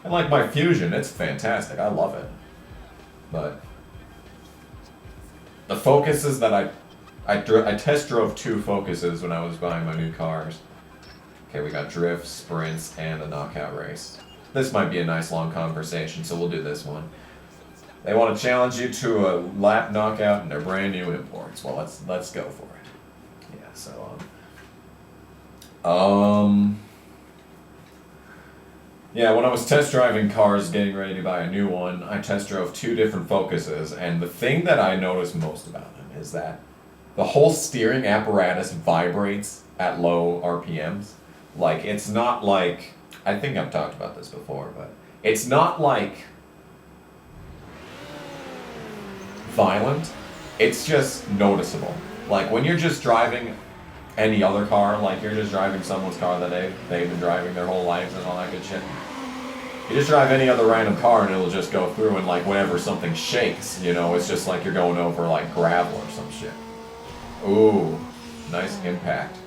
And like my Fusion, it's fantastic. I love it. But the Focuses that I test drove 2 Focuses when I was buying my new cars. Okay, we got drift, sprints, and a knockout race. This might be a nice long conversation, so we'll do this one. They want to challenge you to a lap knockout in their brand new imports. Well, let's go for it. Yeah, so yeah, when I was test driving cars, getting ready to buy a new one, I test drove 2 different Focuses, and the thing that I noticed most about them is that the whole steering apparatus vibrates at low RPMs. Like, it's not like, I think I've talked about this before, but it's not like violent, it's just noticeable. Like, when you're just driving any other car, like you're just driving someone's car that they've been driving their whole lives and all that good shit. You just drive any other random car and it'll just go through, and like whenever something shakes, you know, it's just like you're going over like gravel or some shit. Ooh, nice impact.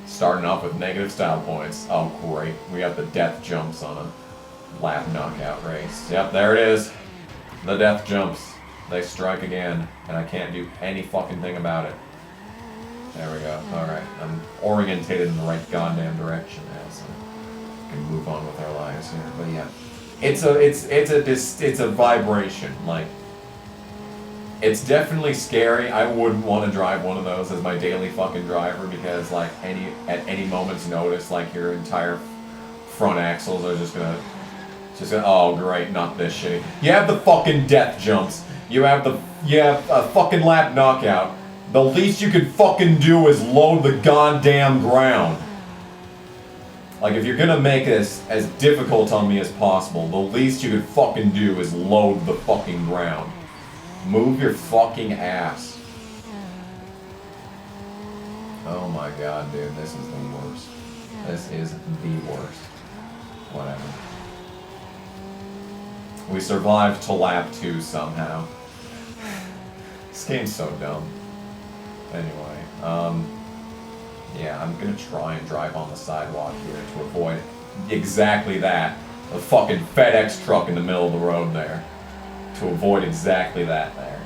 Starting off with negative style points. Oh great, we have the death jumps on a lap knockout race. Yep, there it is. The death jumps. They strike again, and I can't do any fucking thing about it. There we go. Alright, I'm orientated in the right goddamn direction now, so we can move on with our lives here. But yeah, it's a vibration. Like, it's definitely scary. I wouldn't want to drive one of those as my daily fucking driver, because like at any moment's notice, like your entire front axles are just gonna oh great, not this shitty. You have the fucking death jumps. You have a fucking lap knockout. The least you could fucking do is load the goddamn ground. Like, if you're gonna make this as difficult on me as possible, the least you could fucking do is load the fucking ground. Move your fucking ass. Oh my god, dude, this is the worst. This is the worst. Whatever. We survived to lap 2 somehow. This game's so dumb. Anyway, yeah, I'm gonna try and drive on the sidewalk here to avoid exactly that. A fucking FedEx truck in the middle of the road there. To avoid exactly that there.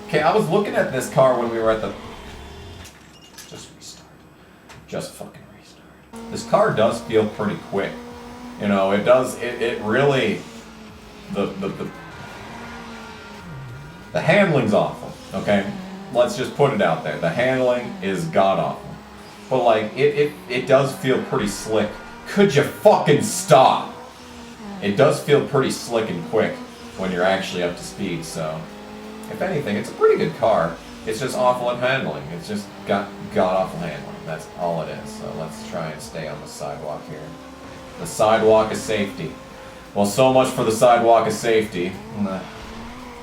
Okay, I was looking at this car when we were at the... Just restart. Just fucking restart. This car does feel pretty quick. You know, it does, it really... The handling's awful, okay? Let's just put it out there. The handling is god-awful. But, like, it does feel pretty slick. Could you fucking stop? It does feel pretty slick and quick when you're actually up to speed, so... If anything, it's a pretty good car. It's just awful at handling. It's just got god-awful handling. That's all it is. So let's try and stay on the sidewalk here. The sidewalk of safety. Well, so much for the sidewalk of safety.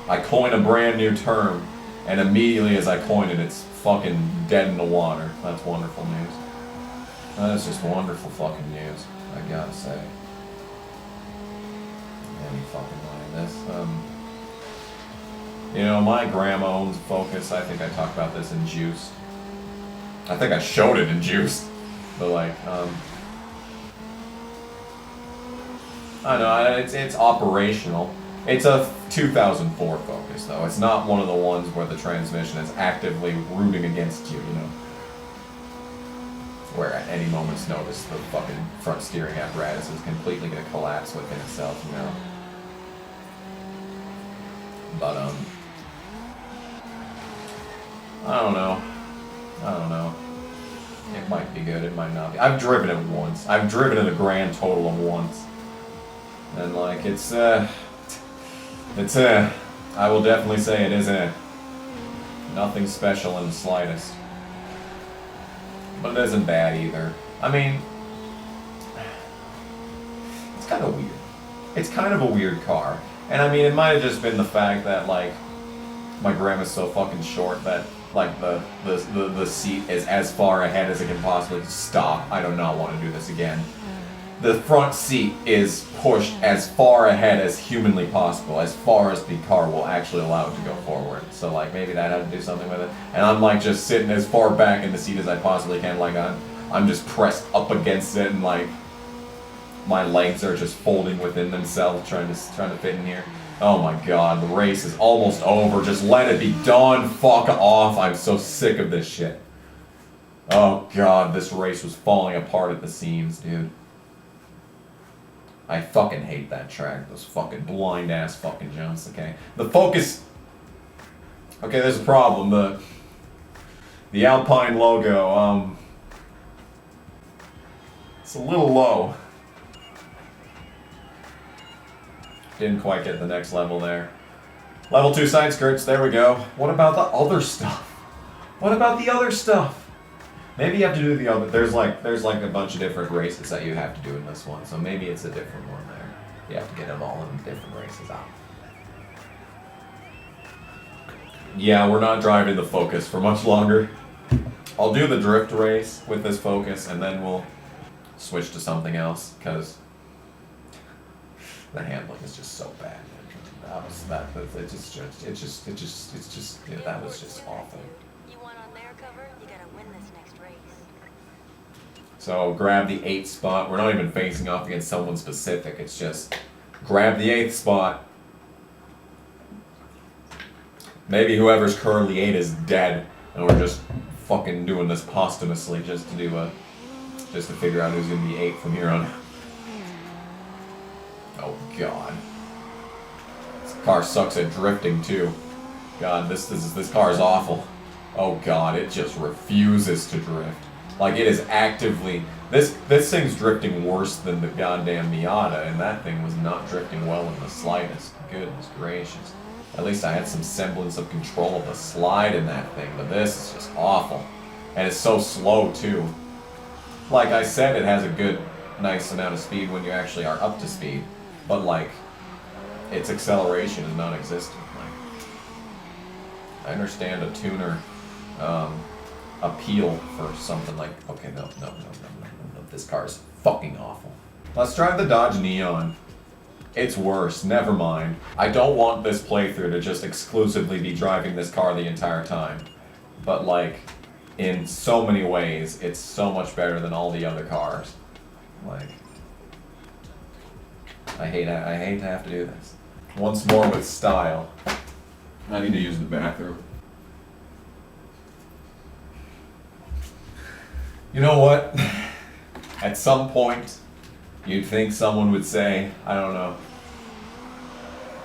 I coin a brand new term, and immediately as I coin it, it's fucking dead in the water. That's wonderful news. That is just wonderful fucking news, I gotta say. Any fucking way this. You know, my grandma owns Focus. I think I talked about this in Juice. I think I showed it in Juice. But like, I don't know, it's operational. It's a 2004 Focus, though. It's not one of the ones where the transmission is actively rooting against you, you know. Where at any moment's notice, the fucking front steering apparatus is completely going to collapse within itself, you know. But, I don't know. It might be good, it might not be. I've driven it once. I've driven it a grand total of once. And, like, I will definitely say it is nothing special in the slightest. But it isn't bad either. I mean, it's kind of weird. It's kind of a weird car. And I mean, it might have just been the fact that, like, my grandma's so fucking short that, like, the seat is as far ahead as it can possibly stop. I do not want to do this again. The front seat is pushed as far ahead as humanly possible, as far as the car will actually allow it to go forward. So, like, maybe that had to do something with it. And I'm, like, just sitting as far back in the seat as I possibly can. Like, I'm just pressed up against it, and, like, My legs are just folding within themselves, trying to fit in here. Oh my god, the race is almost over. Just let it be done. Fuck off. I'm so sick of this shit. Oh god, this race was falling apart at the seams, dude. I fucking hate that track. Those fucking blind ass fucking jumps, okay? The focus... Okay, there's a problem. The Alpine logo, it's a little low. Didn't quite get the next level there. Level 2 side skirts, there we go. What about the other stuff? What about the other stuff? Maybe you have to do the other... There's like a bunch of different races that you have to do in this one, so maybe it's a different one there. You have to get them all in different races out. Yeah, we're not driving the Focus for much longer. I'll do the drift race with this Focus, and then we'll switch to something else, because the handling is just so bad. That was that was just awful. You want on their cover? You gotta win this next race. So grab the 8th spot. We're not even facing off against someone specific. It's just grab the 8th spot. Maybe whoever's currently 8 is dead, and we're just fucking doing this posthumously just to figure out who's gonna be 8 from here on. Oh god, this car sucks at drifting too. God, this car is awful. Oh god, it just refuses to drift. Like it is actively this thing's drifting worse than the goddamn Miata, and that thing was not drifting well in the slightest. Goodness gracious. At least I had some semblance of control of the slide in that thing, but this is just awful. And it's so slow, too. Like I said, it has a good, nice amount of speed when you actually are up to speed, but, like, its acceleration is non-existent. Like, I understand a tuner appeal for something like... Okay, no. This car is fucking awful. Let's drive the Dodge Neon. It's worse, never mind. I don't want this playthrough to just exclusively be driving this car the entire time. But like, in so many ways, it's so much better than all the other cars. Like, I hate to have to do this. Once more with style. I need to use the bathroom. You know what? At some point, you'd think someone would say, I don't know.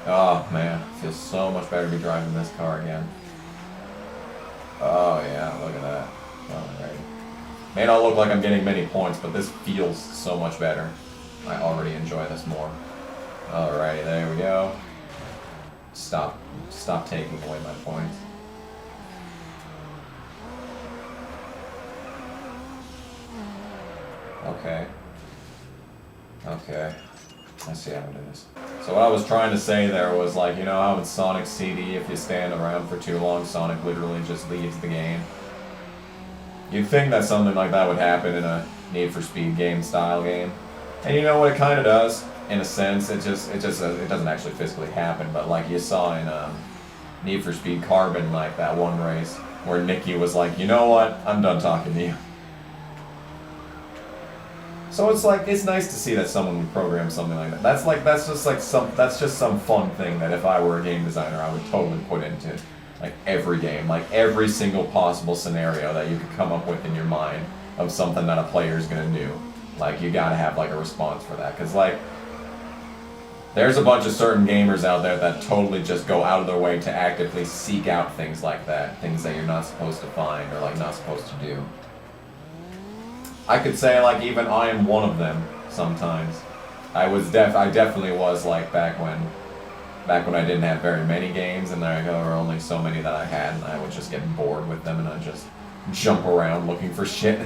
Oh man, it feels so much better to be driving this car again. Oh yeah, look at that. Alright. May not look like I'm getting many points, but this feels so much better. I already enjoy this more. Alrighty, there we go. Stop taking away my points. Okay. I see how it is. So what I was trying to say there was like, you know how in Sonic CD, if you stand around for too long, Sonic literally just leaves the game. You'd think that something like that would happen in a Need for Speed game style game. And you know what, it kind of does, in a sense. It doesn't actually physically happen, but like you saw in Need for Speed Carbon, like that one race, where Nikki was like, you know what, I'm done talking to you. So it's like, it's nice to see that someone would program something like that. That's just some fun thing that if I were a game designer, I would totally put into like every game, like every single possible scenario that you could come up with in your mind of something that a player's gonna do. Like, you gotta have like a response for that, because like, there's a bunch of certain gamers out there that totally just go out of their way to actively seek out things like that, things that you're not supposed to find or like not supposed to do. I could say, like, even I am one of them sometimes. I definitely was, like, back when I didn't have very many games, and there were only so many that I had, and I would just get bored with them, and I'd just jump around looking for shit.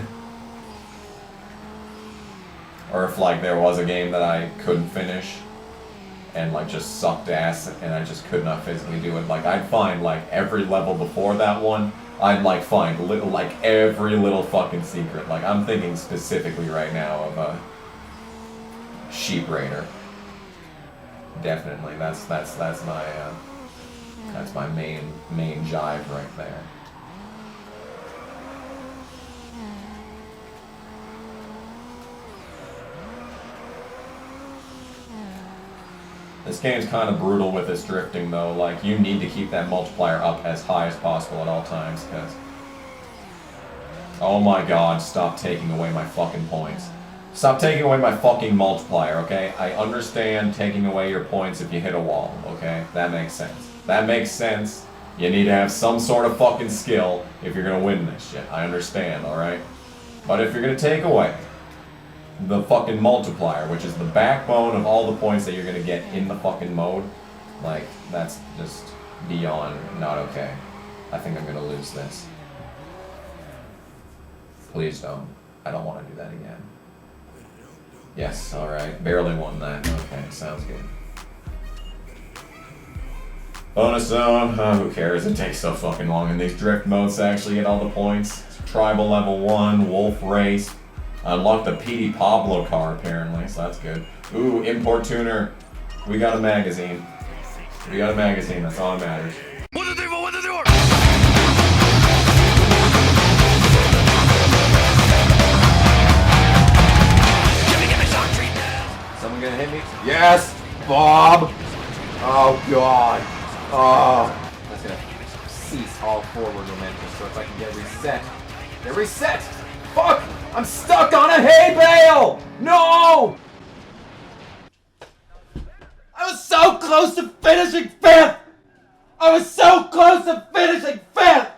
Or if, like, there was a game that I couldn't finish, and, like, just sucked ass, and I just could not physically do it, like, I'd find, like, every level before that one, I'd like find every little fucking secret. Like, I'm thinking specifically right now of Sheep Raider. Definitely, that's my main jive right there. This game's kind of brutal with its drifting, though. Like, you need to keep that multiplier up as high as possible at all times, because... Oh my god, stop taking away my fucking points. Stop taking away my fucking multiplier, okay? I understand taking away your points if you hit a wall, okay? That makes sense. That makes sense. You need to have some sort of fucking skill if you're gonna win this shit. I understand, alright? But if you're gonna take away the fucking multiplier, which is the backbone of all the points that you're gonna get in the fucking mode, like, that's just beyond not okay. I think I'm gonna lose this. Please don't. I don't want to do that again. Yes, alright. Barely won that. Okay, sounds good. Bonus zone. Who cares? It takes so fucking long in these drift modes to actually get all the points. Tribal level 1, Wolf Race. Unlocked the PD Pablo car apparently, so that's good. Ooh, Import Tuner. We got a magazine. We got a magazine, that's all that matters. Someone gonna hit me? Yes! Bob! Oh god. Oh. That's gonna cease all forward momentum so if I can get reset. Get reset! Fuck! I'm stuck on a hay bale! No! I was so close to finishing 5th! I was so close to finishing 5th!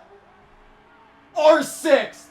Or 6th!